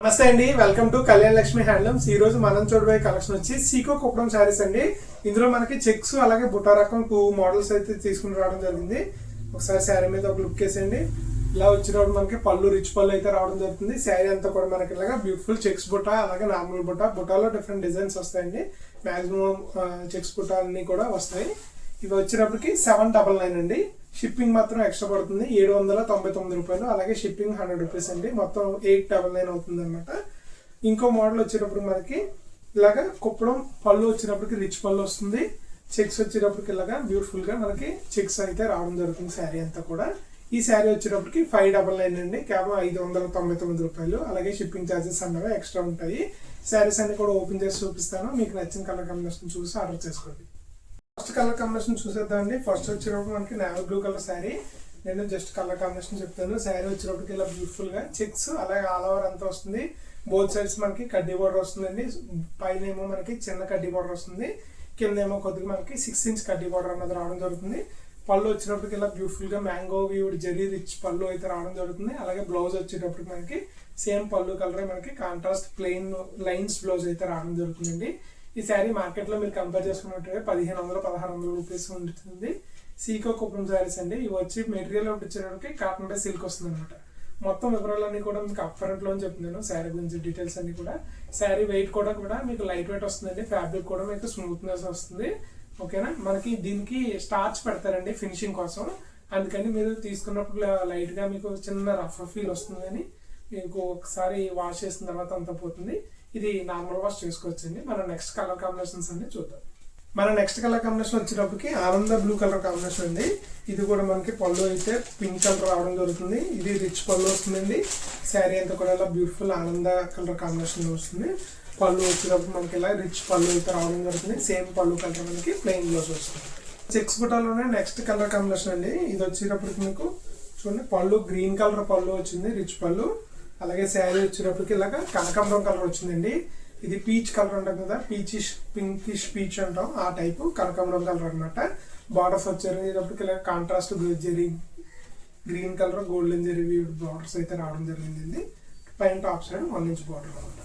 నమస్తే అండి, welcome to Kalyan Lakshmi handlooms. ఈ రోజు మనం చూడబోయే కలెక్షన్ వచ్చి సీకో కుప్పడం శారీస్ అండి. ఇందులో మనకి చెక్స్ అలాగే బుట్టా రకం 2 మోడల్స్ అయితే తీసుకుని రావడం జరిగింది. ఒకసారి శారీ మీద ఒక లుక్ వేసేయండి. ఇలా వచ్చినప్పుడు మనకి పళ్ళు రిచ్ పళ్ళు అయితే రావడం జరుగుతుంది. శారీ అంతా కూడా మనకి ఇలాగా బ్యూటిఫుల్ చెక్స్ బుట్ట అలాగే నార్మల్ బుట్టాలో డిఫరెంట్ డిజైన్స్ వస్తాయండి. మాక్సిమం చెక్స్ బుట్ట అన్ని కూడా వస్తాయి. ఇవి వచ్చినప్పటికి 799 అండి. షిప్పింగ్ మాత్రం ఎక్స్ట్రా పడుతుంది 799 రూపాయలు. అలాగే షిప్పింగ్ 100 రూపీస్ అండి. మొత్తం 899 అవుతుంది అనమాట. ఇంకో మోడల్ వచ్చేటప్పుడు మనకి ఇలాగా కుప్పడం పళ్ళు వచ్చినప్పటికి రిచ్ పళ్ళు వస్తుంది. చెక్స్ వచ్చేటప్పటికి ఇలాగా బ్యూటిఫుల్ గా మనకి చెక్స్ అయితే రావడం జరుగుతుంది. శారీ అంతా కూడా ఈ శారీ వచ్చేటప్పటికి 599 అండి. కేవలం 599 రూపాయలు. అలాగే షిప్పింగ్ ఛార్జెస్ అన్నవి ఎక్స్ట్రా ఉంటాయి. శారీస్ అన్ని కూడా ఓపెన్ చేసి చూపిస్తాను. మీకు నచ్చిన కలర్ కాంబినేషన్ చూసి ఆర్డర్ చేసుకోండి. ఫస్ట్ కలర్ కాంబినేషన్ చూసేద్దామండి. ఫస్ట్ వచ్చేటప్పుడు మనకి నేవీ బ్లూ కలర్ శారీ. నేను జస్ట్ కలర్ కాంబినేషన్ చెప్తాను. శారీ వచ్చేటప్పటికి ఇలా బ్యూటిఫుల్ గా చెక్స్ అలాగే ఆల్ ఓవర్ అంతా వస్తుంది. బోత్ సైడ్స్ మనకి కడ్డీ బోర్డర్ వస్తుందండి. పైన ఏమో మనకి చిన్న కడ్డీ బోర్డర్ వస్తుంది, కింద ఏమో కొద్దిగా మనకి 6 ఇంచ్ కడ్డీ బోర్డర్ అన్నది రావడం జరుగుతుంది. పళ్ళు వచ్చేటప్పటికి ఇలా బ్యూటిఫుల్ గా మ్యాంగో వీవుడ్ జరీ రిచ్ పళ్ళు అయితే రావడం జరుగుతుంది. అలాగే బ్లౌజ్ వచ్చేటప్పటికి మనకి సేమ్ పళ్ళు కలర్ మనకి కాంట్రాస్ట్ ప్లెయిన్ లైన్స్ బ్లౌజ్ అయితే రావడం జరుగుతుందండి. ఈ శారీ మార్కెట్ లో మీరు కంపేర్ చేసుకున్నట్టు 1500-1600 రూపీస్ ఉంటుంది. సీకో కుప్పం శారీస్ అండి. ఇవి వచ్చి మెటీరియల్ వచ్చేటప్పటికి కాటన్ బై సిల్క్ వస్తుంది అనమాట. మొత్తం వివరాలన్నీ కూడా మీకు అప్ ఫ్రంట్ లో చెప్తున్నాను. శారీ గురించి డీటెయిల్స్ అన్ని కూడా. శారీ వెయిట్ కూడా మీకు లైట్ వెయిట్ వస్తుందండి. ఫ్యాబ్రిక్ కూడా మీకు స్మూత్నెస్ వస్తుంది. ఓకేనా. మనకి దీనికి స్టార్చ్ పెడతారండి ఫినిషింగ్ కోసం. అందుకని మీరు తీసుకున్నప్పుడు లైట్ గా మీకు చిన్న రఫ్ ఫీల్ వస్తుంది. అని మీకు ఒకసారి వాష్ చేసిన తర్వాత అంతా పోతుంది. ఇది నార్మల్ వాష్ చేసుకోవచ్చండి. మన నెక్స్ట్ కలర్ కాంబినేషన్స్ అన్ని చూద్దాం. మన నెక్స్ట్ కలర్ కాంబినేషన్ వచ్చేటప్పటికి ఆనంద బ్లూ కలర్ కాంబినేషన్ అండి. ఇది కూడా మనకి పళ్ళు అయితే పింక్ కలర్ రావడం జరుగుతుంది. ఇది రిచ్ పళ్ళు వస్తుందండి. శారీ అంతా కూడా ఇలా బ్యూటిఫుల్ ఆనంద కలర్ కాంబినేషన్ లో వస్తుంది. పళ్ళు వచ్చేటప్పుడు మనకి ఇలా రిచ్ పళ్ళు అయితే రావడం జరుగుతుంది. సేమ్ పళ్ళు కలర్ మనకి ప్లెయిన్ బ్లౌజ్ వస్తుంది. చెక్స్ బుట్టాలోనే నెక్స్ట్ కలర్ కాంబినేషన్ అండి. ఇది వచ్చేటప్పటికి మీకు చూడండి పళ్ళు గ్రీన్ కలర్ పళ్ళు వచ్చింది, రిచ్ పళ్ళు. అలాగే శారీ వచ్చేటప్పటికి ఇలాగా కనకాంబరం కలర్ వచ్చిందండి. ఇది పీచ్ కలర్ ఉంటుంది కదా, పీచిష్ పింకిష్ పీచ్ అంటాం, ఆ టైపు కనకాంబరం కలర్ అనమాట. బార్డర్స్ వచ్చేటప్పటికి ఇలా contrast zari green colour golden zari borders అయితే రావడం జరిగింది. పైన టాప్ సైడ్ 1 ఇంచ్ బార్డర్ అనమాట.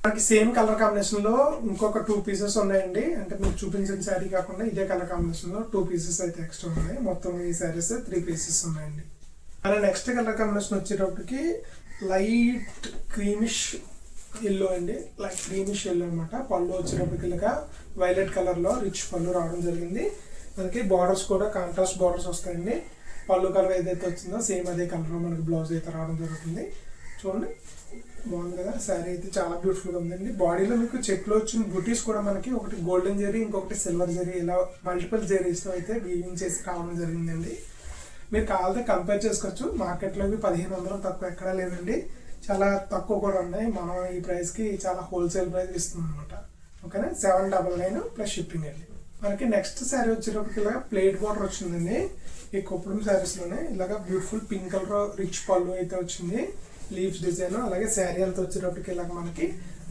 మనకి సేమ్ కలర్ కాంబినేషన్ లో ఇంకొక 2 పీసెస్ ఉన్నాయండి. అంటే మీకు చూపించిన శారీ కాకుండా ఇదే కలర్ కాంబినేషన్ లో 2 పీసెస్ అయితే ఎక్స్ట్రా ఉన్నాయి. మొత్తం ఈ శారీస్ 3 పీసెస్ ఉన్నాయండి. అలా నెక్స్ట్ కలర్ కాంబినేషన్ వచ్చేటప్పటికి లైట్ క్రీమిష్ ఎల్లో అండి. లైట్ క్రీమిష్ ఎల్లో అనమాట. పళ్ళు వచ్చేటప్పటికి ఇలాగా వైలెట్ కలర్ లో రిచ్ పళ్ళు రావడం జరిగింది. మనకి బార్డర్స్ కూడా కాంట్రాస్ట్ బార్డర్స్ వస్తాయండి. పళ్ళు కలర్ ఏదైతే వచ్చిందో సేమ్ అదే కలర్ లో మనకి బ్లౌజ్ అయితే రావడం జరుగుతుంది. చూడండి బాగుంది కదా. శారీ అయితే చాలా బ్యూటిఫుల్ గా ఉందండి. బాడీలో మీకు చెక్లో వచ్చిన బుటీస్ కూడా మనకి ఒకటి గోల్డెన్ జరీ ఇంకొకటి సిల్వర్ జరీ ఇలా మల్టిపుల్ జరీస్ తో అయితే వీవింగ్ చేసి రావడం జరిగిందండి. మీరు కావాలంటే కంపేర్ చేసుకోవచ్చు. మార్కెట్లో 1500 తక్కువ ఎక్కడా లేదండి. చాలా తక్కువ కూడా ఉన్నాయి. మనం ఈ ప్రైస్ కి చాలా హోల్సేల్ ప్రైస్ ఇస్తున్నాం అనమాట. ఓకేనా. 799 ప్లస్ షిప్పింగ్ అండి. మనకి నెక్స్ట్ శారీ వచ్చేటప్పటికి ఇలాగా ప్లేట్ బార్డర్ వచ్చిందండి. ఈ కుప్పడం శారీస్ లోనే ఇలాగా beautiful pink colour rich pallu అయితే వచ్చింది. Leaves design. అలాగే శారీ అంతా వచ్చేటప్పటికి ఇలాగ మనకి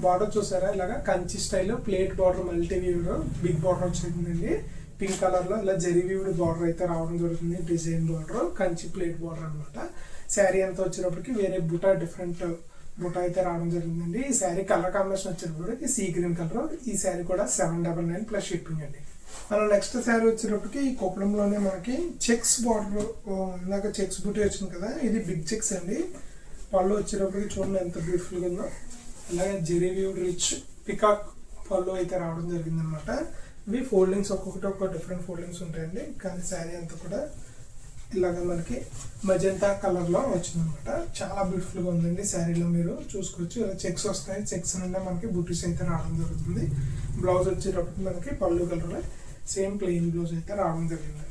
బార్డర్ చూసారా ఇలాగా Kanchi style plate border multi viewed big border వచ్చిందండి. పింక్ కలర్ లో ఇలా జెరీ వీవ్డ్ బార్డర్ అయితే రావడం జరుగుతుంది. Design border Kanchi plate border అనమాట. శారీ అంతా వచ్చేటప్పటికి వేరే బుటా డిఫరెంట్ బుటా అయితే రావడం జరిగిందండి. ఈ శారీ కలర్ కాంబినేషన్ వచ్చేటప్పటికి సీ గ్రీన్ కలర్. ఈ శారీ కూడా 799 ప్లస్ షిప్పింగ్ అండి. మనం నెక్స్ట్ శారీ వచ్చేటప్పటికి ఈ కుప్పడంలోనే మనకి చెక్స్ బార్డర్ ఇందాక చెక్స్ బుటీ వచ్చింది కదా, ఇది బిగ్ చెక్స్ అండి. పళ్ళు వచ్చేటప్పటికి చూడండి ఎంత బ్యూటిఫుల్ గా ఉందో. అలాగే జెరీ వీవ్డ్ రిచ్ పికాక్ పళ్ళు అయితే రావడం జరిగింది అనమాట. ఇవి ఫోల్డింగ్స్ ఒక్కొక్కటి ఒక్కొక్క డిఫరెంట్ ఫోల్డింగ్స్ ఉంటాయండి. కానీ శారీ అంతా కూడా ఇలాగ మనకి మజంతా కలర్ లో వచ్చిందనమాట. చాలా బ్యూటిఫుల్ గా ఉందండి. శారీలో మీరు చూసుకోవచ్చు. ఇలా చెక్స్ వస్తాయి. చెక్స్ నుండి మనకి బూటీస్ అయితే రావడం జరుగుతుంది. బ్లౌజ్ వచ్చేటప్పటికి మనకి పళ్ళు కలర్ లో సేమ్ ప్లెయిన్ బ్లౌజ్ అయితే రావడం జరిగింది.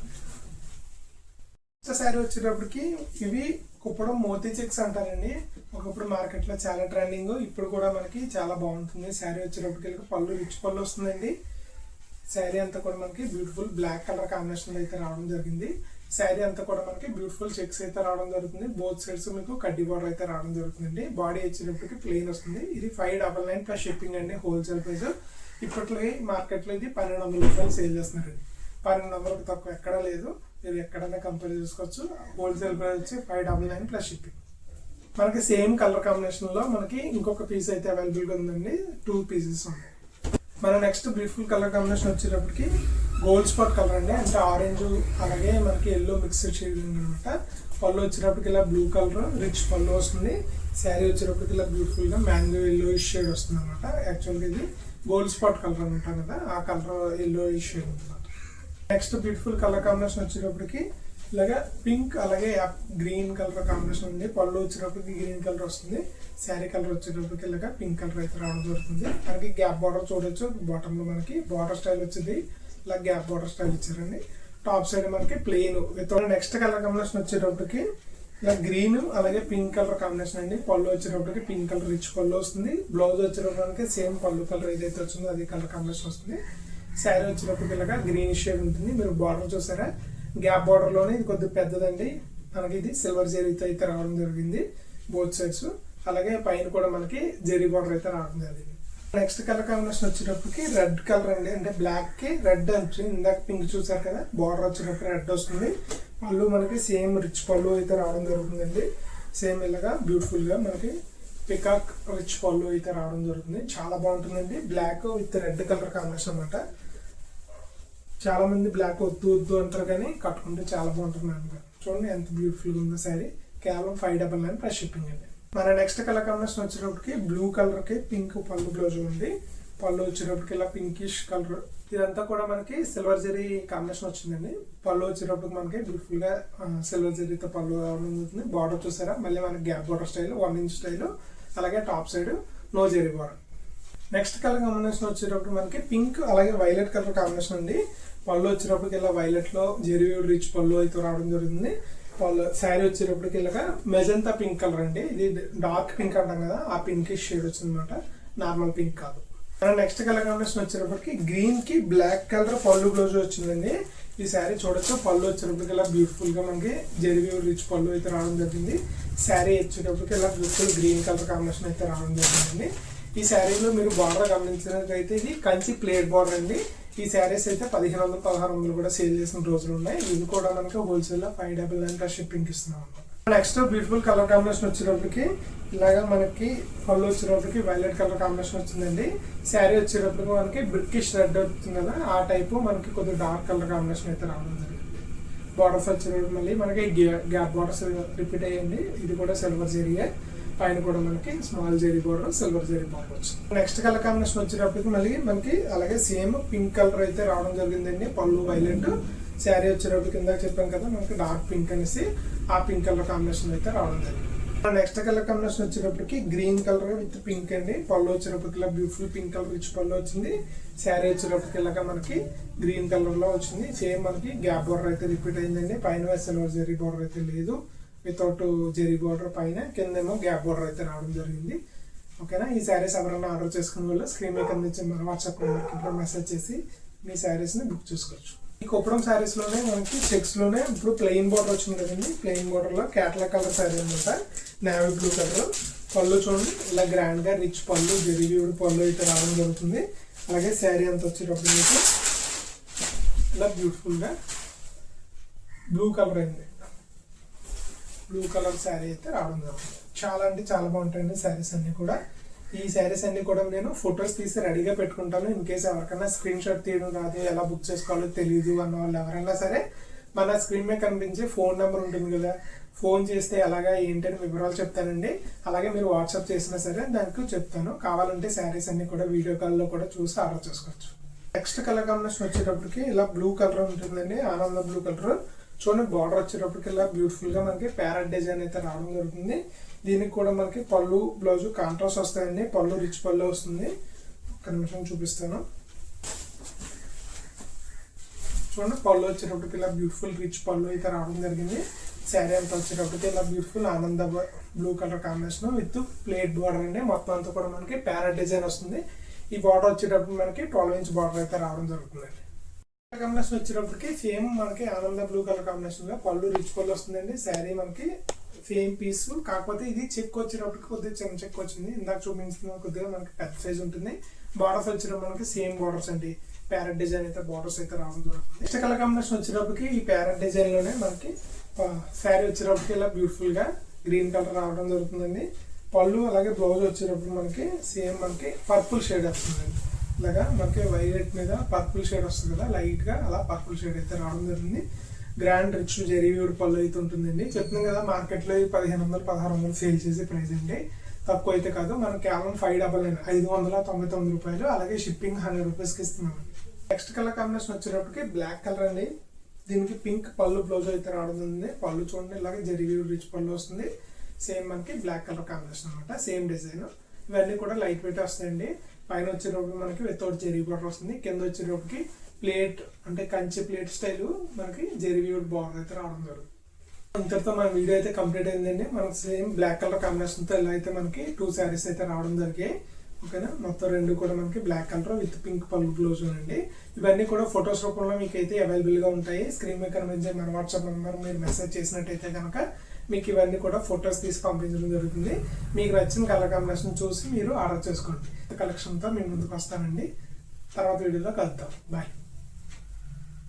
శారీ వచ్చేటప్పటికి ఇవి కుప్పడం మోతీ చెక్స్ అంటారండి. ఒకప్పుడు మార్కెట్ లో చాలా ట్రెండింగ్. ఇప్పుడు కూడా మనకి చాలా బాగుంటుంది. శారీ వచ్చేటప్పటికి పళ్ళు రిచ్ పళ్ళు వస్తుందండి. శారీ అంతా కూడా మనకి బ్యూటిఫుల్ బ్లాక్ కలర్ కాంబినేషన్ అయితే రావడం జరిగింది. శారీ అంతా కూడా మనకి బ్యూటిఫుల్ చెక్స్ అయితే రావడం జరుగుతుంది. బోత్ సైడ్స్ మీకు కడ్డీ బార్డర్ అయితే రావడం జరుగుతుంది. బాడీ వచ్చేటప్పటికి ప్లెయిన్ వస్తుంది. ఇది 599 ప్లస్ షిప్పింగ్ అండి. Wholesale price. ఇప్పట్లో మార్కెట్ లో ఇది 1200 రూపాయలు సేల్ చేస్తున్నారండి. 1200 తక్కువ ఎక్కడా లేదు. మీరు ఎక్కడైనా కంపేర్ చేసుకోవచ్చు. హోల్సేల్ ప్రైస్ వచ్చి 599 ప్లస్ షిప్పింగ్. మనకి సేమ్ కలర్ కాంబినేషన్ లో మనకి ఇంకొక పీస్ అయితే అవైలబుల్ గా ఉందండి. 2 పీసెస్ ఉన్నాయి. మన నెక్స్ట్ బ్యూటిఫుల్ కలర్ కాంబినేషన్ వచ్చేటప్పటికి గోల్డ్ స్పాట్ కలర్ అండి. అంటే ఆరెంజ్ అలాగే మనకి ఎల్లో మిక్స్డ్ షేడ్ అనమాట. పళ్ళు వచ్చేటప్పటికి ఇలా బ్లూ కలర్ రిచ్ పళ్ళు వస్తుంది. శారీ వచ్చేటప్పటికి ఇలా బ్యూటిఫుల్ గా మ్యాంగో ఎల్లో షేడ్ వస్తుంది అనమాట. యాక్చువల్గా ఇది గోల్డ్ స్పాట్ కలర్ అని ఉంటాం కదా, ఆ కలర్ ఎల్లో షేడ్ అనమాట. నెక్స్ట్ బ్యూటిఫుల్ కలర్ కాంబినేషన్ వచ్చేటప్పటికి ఇలాగా పింక్ అలాగే గ్రీన్ కలర్ కాంబినేషన్ ఉంది. పళ్ళు వచ్చేటప్పటికి గ్రీన్ కలర్ వస్తుంది. శారీ కలర్ వచ్చేటప్పటికి ఇలాగా పింక్ కలర్ అయితే రావడం జరుగుతుంది. మనకి గ్యాప్ బార్డర్ చూడొచ్చు. బాటమ్ లో మనకి బార్డర్ స్టైల్ వచ్చింది. ఇలా గ్యాప్ బార్డర్ స్టైల్ ఇచ్చారండి. టాప్ సైడ్ మనకి plain with next colour combination వచ్చేటప్పటికి ఇలా గ్రీన్ అలాగే పింక్ కలర్ కాంబినేషన్ అండి. పళ్ళు వచ్చేటప్పటికి పింక్ కలర్ రిచ్ పళ్ళు వస్తుంది. బ్లౌజ్ వచ్చేటప్పటికి సేమ్ పళ్ళు కలర్ ఏదైతే వచ్చిందో అది కలర్ కాంబినేషన్ వస్తుంది. శారీ వచ్చేటప్పటికి ఇలాగా గ్రీన్ షేడ్ ఉంటుంది. మీరు బార్డర్ చూసారా, గ్యాప్ బార్డర్ లోనే ఇది కొద్దిగా పెద్దదండి. మనకి ఇది సిల్వర్ జెరీతో అయితే రావడం జరిగింది బోత్ సైడ్స్. అలాగే పైన కూడా మనకి జెరీ బార్డర్ అయితే రావడం జరిగింది. నెక్స్ట్ కలర్ కాంబినేషన్ వచ్చేటప్పటికి రెడ్ కలర్ అండి. అంటే బ్లాక్ కి రెడ్ అని ఇందాక పింక్ చూసారు కదా, బార్డర్ వచ్చేటప్పుడు రెడ్ వస్తుంది. పళ్ళు మనకి సేమ్ రిచ్ పళ్ళు అయితే రావడం జరుగుతుందండి. సేమ్ ఇలాగా బ్యూటిఫుల్ గా మనకి పికాక్ రిచ్ పళ్ళు అయితే రావడం జరుగుతుంది. చాలా బాగుంటుందండి. Black with red colour combination అనమాట. చాలా మంది బ్లాక్ వద్దు వద్దు అంటారు కానీ కట్టుకుంటే చాలా బాగుంటుంది అనమాట. చూడండి ఎంత బ్యూటిఫుల్ గా ఉందో శారీ. కేవలం 599 ప్లస్ షిప్పింగ్ అండి. మన నెక్స్ట్ కలర్ కాంబినేషన్ వచ్చేటప్పటికి బ్లూ కలర్ కి పింక్ పళ్ళు బ్లౌజ్ ఉంది. పళ్ళు వచ్చేటప్పటికి ఇలా పింకిష్ కలర్. ఇదంతా కూడా మనకి సిల్వర్ జెరీ కాంబినేషన్ వచ్చిందండి. పళ్ళు వచ్చేటప్పటికి మనకి బ్యూటిఫుల్ గా సిల్వర్ జెరీతో పళ్ళు రావడం జరుగుతుంది. బార్డర్ చూసారా, మళ్ళీ మనకి gap border style 1 inch style. అలాగే top side no zari border. Next colour combination వచ్చేటప్పుడు మనకి పింక్ అలాగే వైలెట్ కలర్ కాంబినేషన్ అండి. పళ్ళు వచ్చేటప్పటికి ఇలా వైలెట్ లో జెరీ రిచ్ పళ్ళు అయితే రావడం జరుగుతుంది. పళ్ళు శారీ వచ్చేటప్పటికి ఇలాగా మెజంతా పింక్ కలర్ అండి. ఇది డార్క్ పింక్ అంటాం కదా, ఆ పింక్ షేడ్ వచ్చింది అనమాట. నార్మల్ పింక్ కాదు. నెక్స్ట్ కలర్ కాంబినేషన్ వచ్చేటప్పటికి గ్రీన్ కి బ్లాక్ కలర్ పళ్ళు బ్లౌజ్ వచ్చిందండి. ఈ శారీ చూడొచ్చు. పళ్ళు వచ్చేటప్పటికి ఇలా బ్యూటిఫుల్ గా మనకి జెరీ రిచ్ పళ్ళు అయితే రావడం జరిగింది. శారీ వచ్చేటప్పటికి ఇలా బ్యూటిఫుల్ గ్రీన్ కలర్ కాంబినేషన్ అయితే రావడం జరిగిందండి. ఈ శారీలో మీరు బార్డర్ గమనించినట్లయితే ఇది కంచి ప్లేట్ బార్డర్ అండి. ఈ శారీస్ అయితే 1500 1600 కూడా సేల్ చేసిన రోజులు ఉన్నాయి. ఇవి కూడా మనకి హోల్సేల్ లో 599 ప్లస్ షిప్పింగ్ ఇస్తున్నాం అనమాట. నెక్స్ట్ బ్యూటిఫుల్ కలర్ కాంబినేషన్ వచ్చేటప్పటికి ఇలాగా మనకి పళ్ళు వచ్చేటప్పటికి వైలెట్ కలర్ కాంబినేషన్ వచ్చిందండి. శారీ వచ్చేటప్పటికి మనకి బ్రిటిష్ రెడ్ వచ్చింది కదా, ఆ టైపు మనకి కొద్దిగా డార్క్ కలర్ కాంబినేషన్ అయితే రావడం జరిగింది. బార్డర్స్ వచ్చేటప్పుడు మళ్ళీ మనకి గ్యాప్ బార్డర్స్ రిపీట్ అయ్యండి. ఇది కూడా సిల్వర్ జెరీయే. పైన కూడా మనకి small zari border silver zari border వచ్చింది. నెక్స్ట్ కలర్ కాంబినేషన్ వచ్చేటప్పటికి మళ్ళీ మనకి అలాగే సేమ్ పింక్ కలర్ అయితే రావడం జరిగిందండి. పళ్ళు వైలెట్. శారీ వచ్చేటప్పటికి ఇందాక చెప్పాం కదా మనకి డార్క్ పింక్ అనేసి, ఆ పింక్ కలర్ కాంబినేషన్ అయితే రావడం జరిగింది. నెక్స్ట్ కలర్ కాంబినేషన్ వచ్చేటప్పటికి గ్రీన్ కలర్ విత్ పింక్ అండి. పళ్ళు వచ్చేటప్పటికి ఇలా బ్యూటిఫుల్ పింక్ కలర్ రిచ్ పళ్ళు వచ్చింది. శారీ వచ్చేటప్పటికి ఇలాగా మనకి గ్రీన్ కలర్ లో వచ్చింది. సేమ్ మనకి గ్యాప్ బార్డర్ అయితే రిపీట్ అయిందండి. పైన సిల్వర్ జెరీ బార్డర్ అయితే లేదు, వితౌట్ జెరీ బార్డర్. పైన కిందేమో గ్యాప్ బార్డర్ అయితే రావడం జరిగింది. ఓకేనా. ఈ శారీస్ ఎవరైనా ఆర్డర్ చేసుకునే వాళ్ళు స్క్రీన్ మీద కనిపించే మన వాట్సాప్ నెంబర్కి మెసేజ్ చేసి మీ శారీస్ ని బుక్ చేసుకోవచ్చు. ఈ కుప్పడం శారీస్ లోనే మనకి చెక్స్ లోనే ఇప్పుడు ప్లెయిన్ బార్డర్ వచ్చింది కదండి. ప్లెయిన్ బార్డర్ లో క్యాటలాగ్ కలర్ శారీ అనమాట. Navy blue colour. పళ్ళు చూడండి ఇలా గ్రాండ్ గా రిచ్ పళ్ళు జెరీ పళ్ళు అయితే రావడం జరుగుతుంది. అలాగే శారీ అంతా వచ్చేటప్పుడు మీకు ఇలా బ్యూటిఫుల్ గా బ్లూ కలర్ అయింది. బ్లూ కలర్ శారీ అయితే రావడం జరుగుతుంది. చాలా అంటే చాలా బాగుంటాయండి శారీస్ అన్ని కూడా. ఈ శారీస్ అన్ని కూడా నేను ఫొటోస్ తీసి రెడీగా పెట్టుకుంటాను. ఇన్ కేసు ఎవరికైనా స్క్రీన్ షాట్ తీయడం రాదు, ఎలా బుక్ చేసుకోవాలో తెలియదు అన్న వాళ్ళు ఎవరైనా సరే మన స్క్రీన్ మీద కనిపించే ఫోన్ నెంబర్ ఉంటుంది కదా, ఫోన్ చేస్తే ఎలాగా ఏంటని వివరాలు చెప్తానండి. అలాగే మీరు వాట్సాప్ చేసినా సరే దానికి చెప్తాను. కావాలంటే శారీస్ అన్ని కూడా వీడియో కాల్లో కూడా చూసి ఆర్డర్ చేసుకోవచ్చు. నెక్స్ట్ కలర్ కాంబినేషన్ వచ్చేటప్పటికి ఇలా బ్లూ కలర్ ఉంటుందండి. ఆనంద బ్లూ కలర్. చూడండి బార్డర్ వచ్చేటప్పటికి ఇలా బ్యూటిఫుల్ గా మనకి ప్యారెట్ డిజైన్ అయితే రావడం జరుగుతుంది. దీనికి కూడా మనకి పళ్ళు బ్లౌజ్ కాంట్రాస్ట్ వస్తాయండి. పళ్ళు రిచ్ పళ్ళు వస్తుంది. ఒక్క నిమిషం చూపిస్తాను. చూడండి పళ్ళు వచ్చేటప్పటికి ఇలా బ్యూటిఫుల్ రిచ్ పళ్ళు అయితే రావడం జరిగింది. శారీ అంతా వచ్చేటప్పటికి ఇలా బ్యూటిఫుల్ ఆనంద blue colour combination with plate border అండి. మొత్తం అంతా కూడా మనకి ప్యారెట్ డిజైన్ వస్తుంది. ఈ బార్డర్ వచ్చేటప్పుడు మనకి 12 ఇంచ్ బార్డర్ అయితే రావడం జరుగుతుందండి. కాంబినేషన్ వచ్చేటప్పటికి సేమ్ మనకి ఆనంద బ్లూ కలర్ కాంబినేషన్ గా పళ్ళు రిచ్ పళ్ళు వస్తుందండి. శారీ మనకి సేమ్ పీస్, కాకపోతే ఇది చెక్ వచ్చేటప్పటికి కొద్దిగా చిన్న చెక్ వచ్చింది. ఇందాక చూపించిన కొద్దిగా మనకి పెద్ద సైజ్ ఉంటుంది. బార్డర్స్ వచ్చేటప్పుడు మనకి సేమ్ బార్డర్స్ అండి. ప్యారెట్ డిజైన్ అయితే బార్డర్స్ అయితే రావడం జరుగుతుంది. నెక్స్ట్ కలర్ కాంబినేషన్ వచ్చేటప్పటికి ఈ ప్యారెట్ డిజైన్ లోనే మనకి శారీ వచ్చేటప్పటికి ఇలా బ్యూటిఫుల్ గా గ్రీన్ కలర్ రావడం జరుగుతుందండి. పళ్ళు అలాగే బ్లౌజ్ వచ్చేటప్పుడు మనకి సేమ్ మనకి పర్పుల్ షేడ్ వస్తుందండి. ఇలాగా మనకి వైలెట్ మీద పర్పుల్ షేడ్ వస్తుంది కదా, లైట్గా అలా పర్పుల్ షేడ్ అయితే రావడం జరిగింది. గ్రాండ్ రిచ్ జెరీవ్యూడ్ పళ్ళు అయితే ఉంటుందండి. చెప్తున్నాం కదా మార్కెట్లో 1500 1600 సేల్ చేసే ప్రైస్ అండి, తక్కువ అయితే కాదు. మనం కేవలం 599 రూపాయలు, అలాగే షిప్పింగ్ 100 రూపీస్కి ఇస్తున్నామండి. నెక్స్ట్ కలర్ కాంబినేషన్ వచ్చేటప్పటికి బ్లాక్ కలర్ అండి. దీనికి పింక్ పళ్ళు బ్లౌజ్ అయితే రావడం ఉంది. పళ్ళు చూడండి ఇలాగే జెరీవ్యూడ్ రిచ్ పళ్ళు వస్తుంది. సేమ్ మనకి బ్లాక్ కలర్ కాంబినేషన్ అనమాట, సేమ్ డిజైన్. ఇవన్నీ కూడా లైట్ వెయిట్ వస్తాయండి. పైన వచ్చేటప్పుడు మనకి వితౌట్ జెరీ బార్డర్ వస్తుంది. కింద వచ్చేటప్పటికి ప్లేట్ అంటే కంచి ప్లేట్ స్టైల్ మనకి జెరీవ్యూడ్ బార్డర్ అయితే రావడం జరుగుతుంది. ఇంతటితో మన వీడియో అయితే కంప్లీట్ అయిందండి. మనకి సేమ్ బ్లాక్ కలర్ కాంబినేషన్తో ఇలా అయితే మనకి 2 శారీస్ అయితే రావడం జరిగాయి. ఓకేనా, మొత్తం 2 కూడా మనకి బ్లాక్ కలర్ విత్ పింక్ పళ్ళు బ్లౌజ్ అండి. ఇవన్నీ కూడా ఫొటోస్ రూపంలో మీకు అయితే అవైలబుల్గా ఉంటాయి. స్క్రీన్ మీద కనిపించే మన వాట్సాప్ నెంబర్ మీరు మెసేజ్ చేసినట్టయితే కనుక మీకు ఇవన్నీ కూడా ఫొటోస్ తీసి పంపించడం జరుగుతుంది. మీకు నచ్చిన కలర్ కాంబినేషన్ చూసి మీరు ఆర్డర్ చేసుకోండి. కలెక్షన్తో మీ ముందుకు వస్తానండి. తర్వాత వీడియోలో కలుద్దాం. బాయ్.